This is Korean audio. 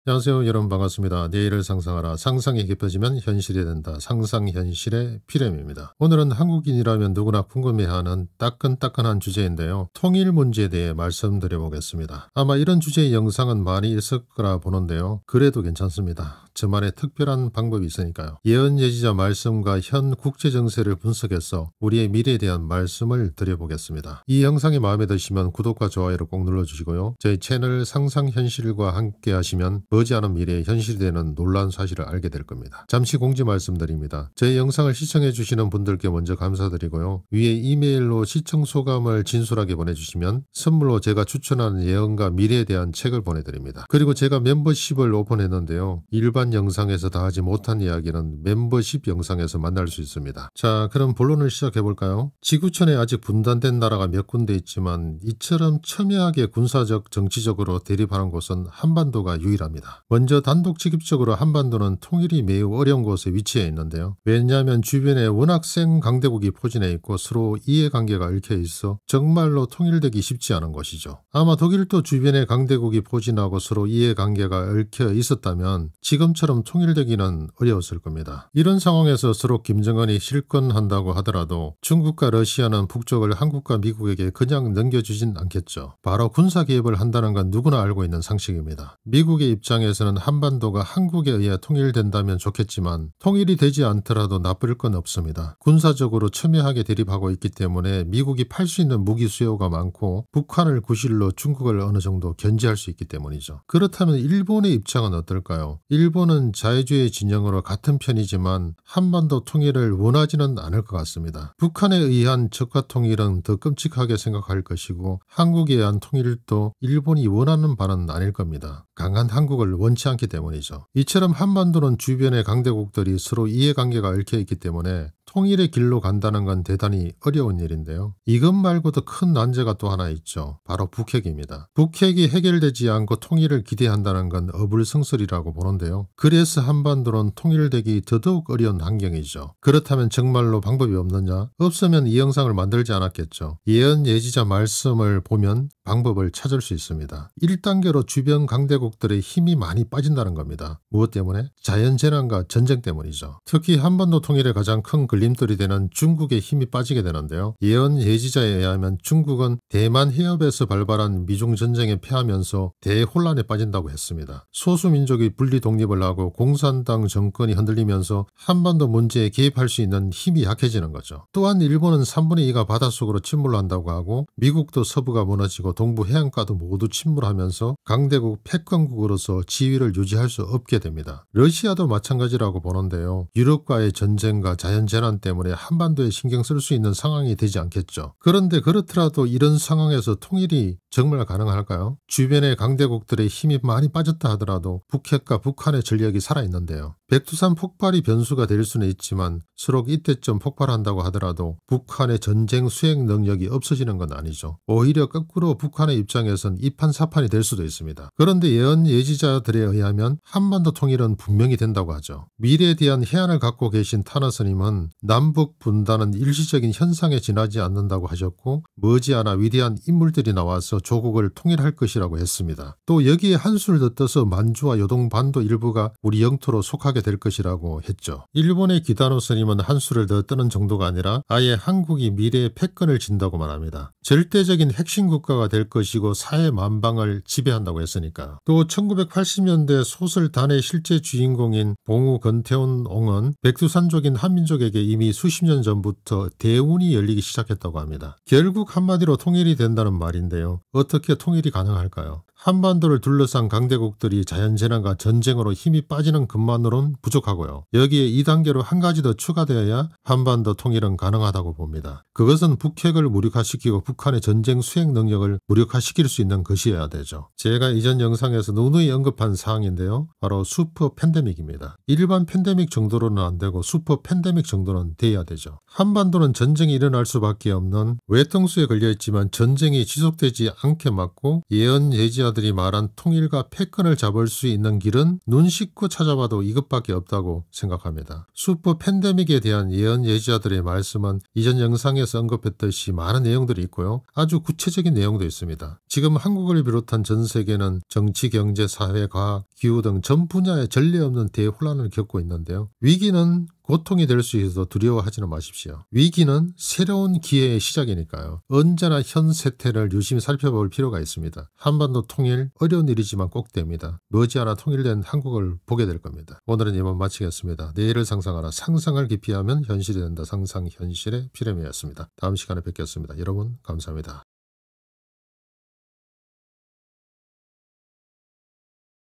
안녕하세요. 여러분 반갑습니다. 내일을 상상하라. 상상이 깊어지면 현실이 된다. 상상현실의 피렘입니다. 오늘은 한국인이라면 누구나 궁금해하는 따끈따끈한 주제인데요. 통일 문제에 대해 말씀드려 보겠습니다. 아마 이런 주제의 영상은 많이 있을 거라 보는데요. 그래도 괜찮습니다. 저만의 특별한 방법이 있으니까요. 예언 예지자 말씀과 현 국제 정세를 분석해서 우리의 미래에 대한 말씀을 드려보겠습니다. 이 영상이 마음에 드시면 구독과 좋아요를 꼭 눌러주시고요. 저희 채널 상상현실과 함께 하시면 머지않은 미래에 현실이 되는 놀라운 사실을 알게 될 겁니다. 잠시 공지 말씀드립니다. 저희 영상을 시청해 주시는 분들께 먼저 감사드리고요. 위에 이메일로 시청 소감을 진솔하게 보내주시면 선물로 제가 추천하는 예언과 미래에 대한 책을 보내드립니다. 그리고 제가 멤버십을 오픈했는데요. 일반 영상에서 다 하지 못한 이야기는 멤버십 영상에서 만날 수 있습니다. 자, 그럼 본론을 시작해 볼까요? 지구촌에 아직 분단된 나라가 몇 군데 있지만 이처럼 첨예하게 군사적, 정치적으로 대립하는 곳은 한반도가 유일합니다. 먼저 단독직입적으로 한반도는 통일이 매우 어려운 곳에 위치해 있는데요. 왜냐하면 주변에 워낙 센 강대국이 포진해 있고 서로 이해관계가 얽혀 있어 정말로 통일되기 쉽지 않은 것이죠. 아마 독일도 주변에 강대국이 포진하고 서로 이해관계가 얽혀 있었다면 지금처럼 통일되기는 어려웠을 겁니다. 이런 상황에서 서로 김정은이 실권한다고 하더라도 중국과 러시아는 북쪽을 한국과 미국에게 그냥 넘겨주진 않겠죠. 바로 군사개입을 한다는 건 누구나 알고 있는 상식입니다. 미국의 입장에서는 한반도가 한국에 의해 통일된다면 좋겠지만 통일이 되지 않더라도 나쁠 건 없습니다. 군사적으로 첨예하게 대립하고 있기 때문에 미국이 팔 수 있는 무기 수요가 많고 북한을 구실로 중국을 어느 정도 견제할 수 있기 때문이죠. 그렇다면 일본의 입장은 어떨까요? 일본은 자유주의 진영으로 같은 편이지만 한반도 통일을 원하지는 않을 것 같습니다. 북한에 의한 적화 통일은 더 끔찍하게 생각할 것이고 한국에 의한 통일도 일본이 원하는 바는 아닐 겁니다. 강한 한국을 원치 않기 때문이죠. 이처럼 한반도는 주변의 강대국들이 서로 이해관계가 얽혀 있기 때문에 통일의 길로 간다는 건 대단히 어려운 일인데요. 이것 말고도 큰 난제가 또 하나 있죠. 바로 북핵입니다. 북핵이 해결되지 않고 통일을 기대한다는 건 어불성설이라고 보는데요. 그래서 한반도는 통일되기 더더욱 어려운 환경이죠. 그렇다면 정말로 방법이 없느냐? 없으면 이 영상을 만들지 않았겠죠. 예언 예지자 말씀을 보면 방법을 찾을 수 있습니다. 1단계로 주변 강대국들의 힘이 많이 빠진다는 겁니다. 무엇 때문에? 자연재난과 전쟁 때문이죠. 특히 한반도 통일의 가장 큰 걸림돌이 되는 중국의 힘이 빠지게 되는데요. 예언 예지자에 의하면 중국은 대만 해협에서 발발한 미중 전쟁에 패하면서 대혼란에 빠진다고 했습니다. 소수민족이 분리 독립을 하고 공산당 정권이 흔들리면서 한반도 문제에 개입할 수 있는 힘이 약해지는 거죠. 또한 일본은 3분의 2가 바닷속으로 침몰한다고 하고 미국도 서부가 무너지고 동부 해안가도 모두 침몰하면서 강대국 패권국으로서 지위를 유지할 수 없게 됩니다. 러시아도 마찬가지라고 보는데요. 유럽과의 전쟁과 자연재난 때문에 한반도에 신경 쓸 수 있는 상황이 되지 않겠죠. 그런데 그렇더라도 이런 상황에서 통일이 정말 가능할까요? 주변의 강대국들의 힘이 많이 빠졌다 하더라도 북핵과 북한의 전력이 살아있는데요. 백두산 폭발이 변수가 될 수는 있지만 서로 이때쯤 폭발한다고 하더라도 북한의 전쟁 수행 능력이 없어지는 건 아니죠. 오히려 거꾸로 북한의 입장에선 이판사판이 될 수도 있습니다. 그런데 예언 예지자들에 의하면 한반도 통일은 분명히 된다고 하죠. 미래에 대한 해안을 갖고 계신 타나스님은 남북 분단은 일시적인 현상에 지나지 않는다고 하셨고 머지않아 위대한 인물들이 나와서 조국을 통일할 것이라고 했습니다. 또 여기에 한수를 더 떠서 만주와 요동반도 일부가 우리 영토로 속하게 될 것이라고 했죠. 일본의 기다노 스님은 한수를 더 뜨는 정도가 아니라 아예 한국이 미래의 패권을 진다고 말합니다. 절대적인 핵심 국가가 될 것이고 사회 만방을 지배한다고 했으니까. 또 1980년대 소설 단의 실제 주인공인 봉우 건태훈 옹은 백두산족인 한민족에게 이미 수십 년 전부터 대운이 열리기 시작했다고 합니다. 결국 한마디로 통일이 된다는 말인데요. 어떻게 통일이 가능할까요? 한반도를 둘러싼 강대국들이 자연재난과 전쟁으로 힘이 빠지는 것만으로는 부족하고요. 여기에 2단계로 한 가지 더 추가되어야 한반도 통일은 가능하다고 봅니다. 그것은 북핵을 무력화시키고 북한의 전쟁 수행 능력을 무력화시킬 수 있는 것이어야 되죠. 제가 이전 영상에서 누누이 언급한 사항인데요. 바로 슈퍼 팬데믹입니다. 일반 팬데믹 정도로는 안 되고 슈퍼 팬데믹 정도는 돼야 되죠. 한반도는 전쟁이 일어날 수밖에 없는 외통수에 걸려있지만 전쟁이 지속되지 않게 막고 예언 예지자 예언자들이 말한 통일과 패권을 잡을 수 있는 길은 눈 씻고 찾아봐도 이것밖에 없다고 생각합니다. 슈퍼 팬데믹에 대한 예언 예지자들의 말씀은 이전 영상에서 언급했듯이 많은 내용들이 있고요. 아주 구체적인 내용도 있습니다. 지금 한국을 비롯한 전 세계는 정치, 경제, 사회, 과학, 기후 등 전 분야에 전례 없는 대혼란을 겪고 있는데요. 위기는 고통이 될 수 있어도 두려워하지는 마십시오. 위기는 새로운 기회의 시작이니까요. 언제나 현 세태를 유심히 살펴볼 필요가 있습니다. 한반도 통일 어려운 일이지만 꼭 됩니다. 머지않아 통일된 한국을 보게 될 겁니다. 오늘은 이만 마치겠습니다. 내일을 상상하라. 상상을 깊이 하면 현실이 된다. 상상 현실의 피레미였습니다. 다음 시간에 뵙겠습니다. 여러분 감사합니다.